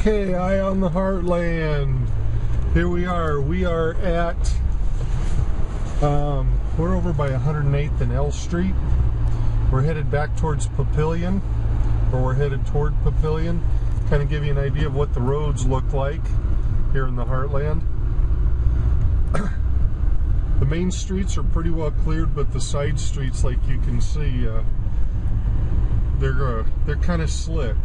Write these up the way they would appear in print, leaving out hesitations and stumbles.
Okay, Eye on the Heartland. Here we are. We are at, we're over by 108th and L Street. We're headed back towards Papillion, or we're headed toward Papillion. Kind of give you an idea of what the roads look like here in the Heartland. The main streets are pretty well cleared, but the side streets, like you can see, they're kind of slick.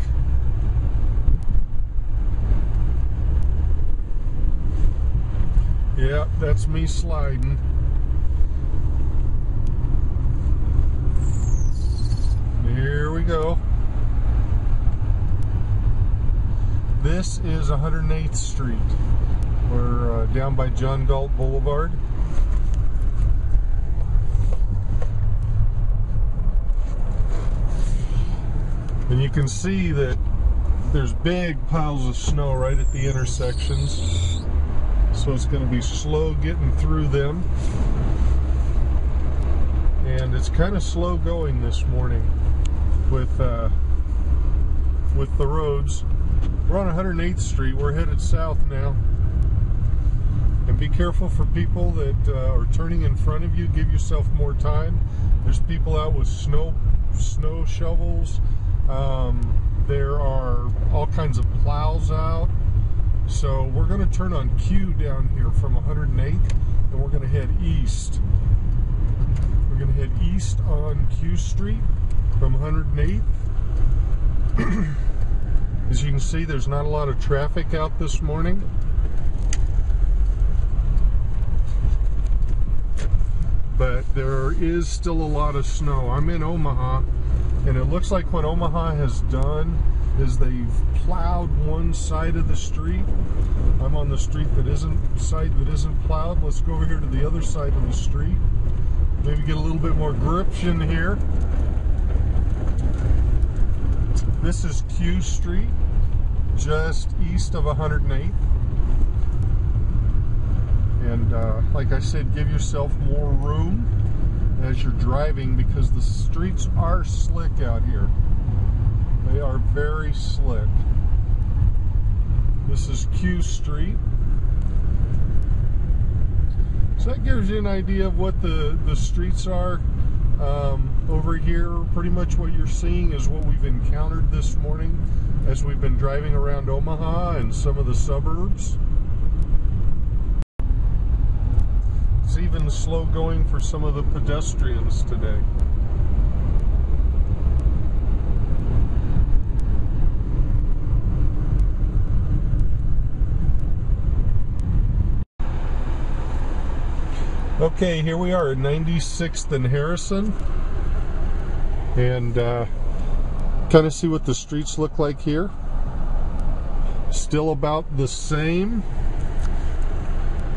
Yeah, that's me sliding. Here we go. This is 108th Street. We're down by John Galt Boulevard. And you can see that there's big piles of snow right at the intersections. So it's going to be slow getting through them. And it's kind of slow going this morning with the roads. We're on 108th Street. We're headed south now. And be careful for people that are turning in front of you. Give yourself more time. There's people out with snow shovels. There are all kinds of plows out. So we're going to turn on Q down here from 108th, and we're going to head east. We're going to head east on Q Street from 108th. As you can see, there's not a lot of traffic out this morning. But there is still a lot of snow. I'm in Omaha, and it looks like what Omaha has done is they've plowed one side of the street. I'm on the street that isn't plowed. Let's go over here to the other side of the street. Maybe get a little bit more gription here. This is Q Street, just east of 108th. And like I said, give yourself more room as you're driving because the streets are slick out here. They are very slick. This is Q Street. So that gives you an idea of what the streets are over here. Pretty much what you're seeing is what we've encountered this morning as we've been driving around Omaha and some of the suburbs. It's even slow going for some of the pedestrians today. Okay, here we are at 96th and Harrison, and kind of see what the streets look like here. Still about the same.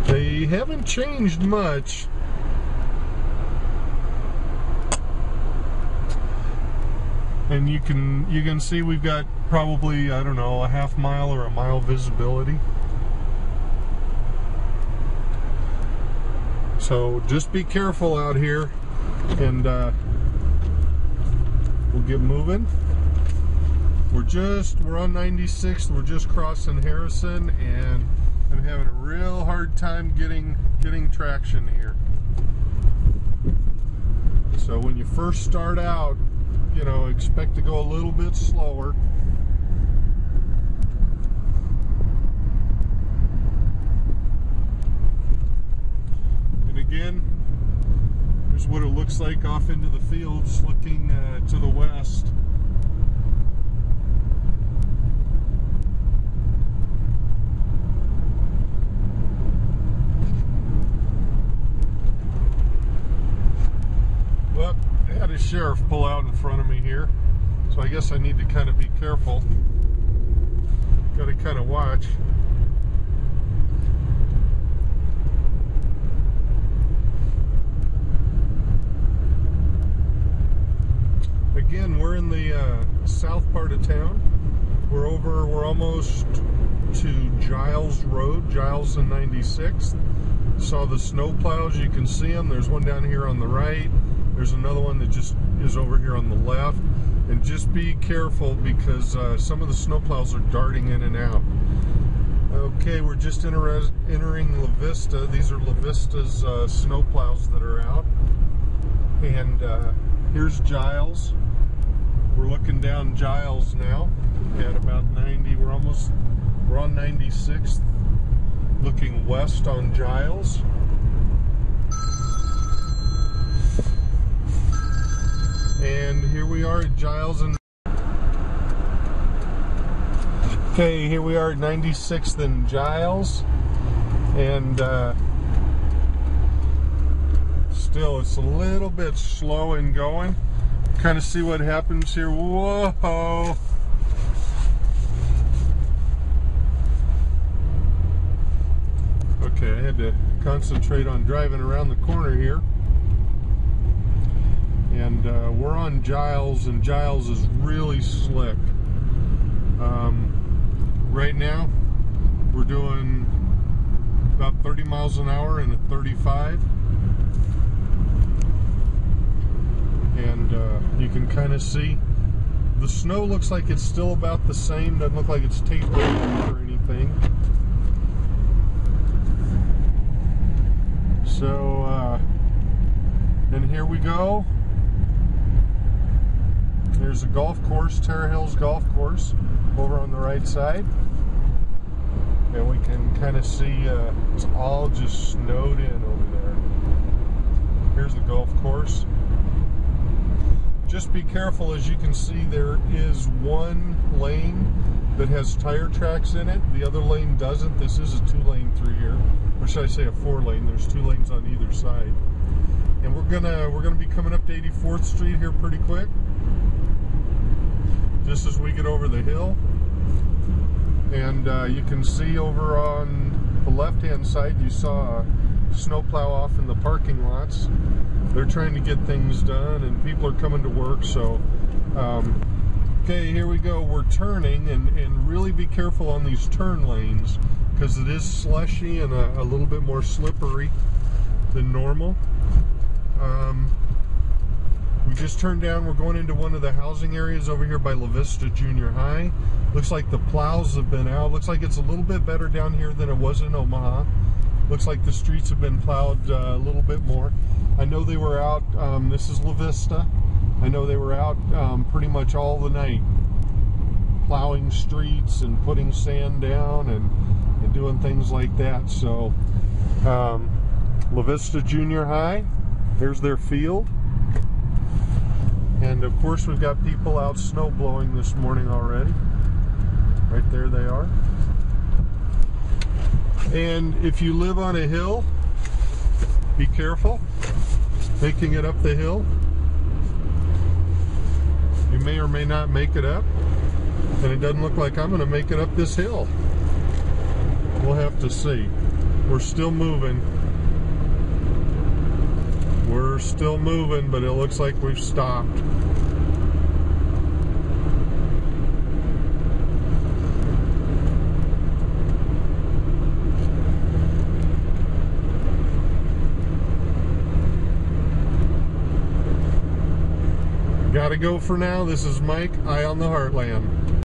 They haven't changed much. And you can see we've got probably, I don't know, a half mile or a mile visibility. So just be careful out here, and we'll get moving. We're on 96th. We're just crossing Harrison, and I'm having a real hard time getting traction here. So when you first start out, you know, expect to go a little bit slower. Again, here's what it looks like off into the fields looking to the west. Well, I had a sheriff pull out in front of me here, so I guess I need to kind of be careful. Got to kind of watch. Again, we're in the south part of town. We're almost to Giles Road, Giles and 96th. Saw the snow plows, you can see them. There's one down here on the right. There's another one that just is over here on the left. And just be careful because some of the snowplows are darting in and out. Okay, we're just entering La Vista. These are La Vista's snowplows that are out. And here's Giles. We're looking down Giles now at about 90. We're on 96th, looking west on Giles. And here we are at Giles and okay, here we are at 96th and Giles, and still it's a little bit slow in going. Kind of see what happens here. Whoa! Okay, I had to concentrate on driving around the corner here. And we're on Giles, and Giles is really slick. Right now, we're doing about 30 miles an hour in a 35. And you can kind of see the snow looks like it's still about the same. Doesn't look like it's tapering or anything. So, and here we go. There's a golf course, Terra Hills Golf Course, over on the right side. And we can kind of see it's all just snowed in over there. Here's the golf course. Just be careful, as you can see, there is one lane that has tire tracks in it. The other lane doesn't. This is a 2-lane through here. Or should I say a 4-lane? There's 2 lanes on either side. And we're gonna be coming up to 84th Street here pretty quick. Just as we get over the hill. And you can see over on the left-hand side, you saw a snowplow off in the parking lots. They're trying to get things done, and people are coming to work. So, okay, here we go. We're turning, and really be careful on these turn lanes because it is slushy and a little bit more slippery than normal. We just turned down. We're going into one of the housing areas over here by La Vista Junior High. Looks like the plows have been out. Looks like it's a little bit better down here than it was in Omaha. Looks like the streets have been plowed a little bit more. I know they were out, this is La Vista. I know they were out pretty much all the night, plowing streets and putting sand down and doing things like that. So, La Vista Junior High, here's their field. And of course we've got people out snow blowing this morning already. Right there they are. And if you live on a hill, be careful making it up the hill. You may or may not make it up, and it doesn't look like I'm going to make it up this hill. We'll have to see. We're still moving. We're still moving, but it looks like we've stopped. Gotta go for now. This is Mike, Eye on the Heartland.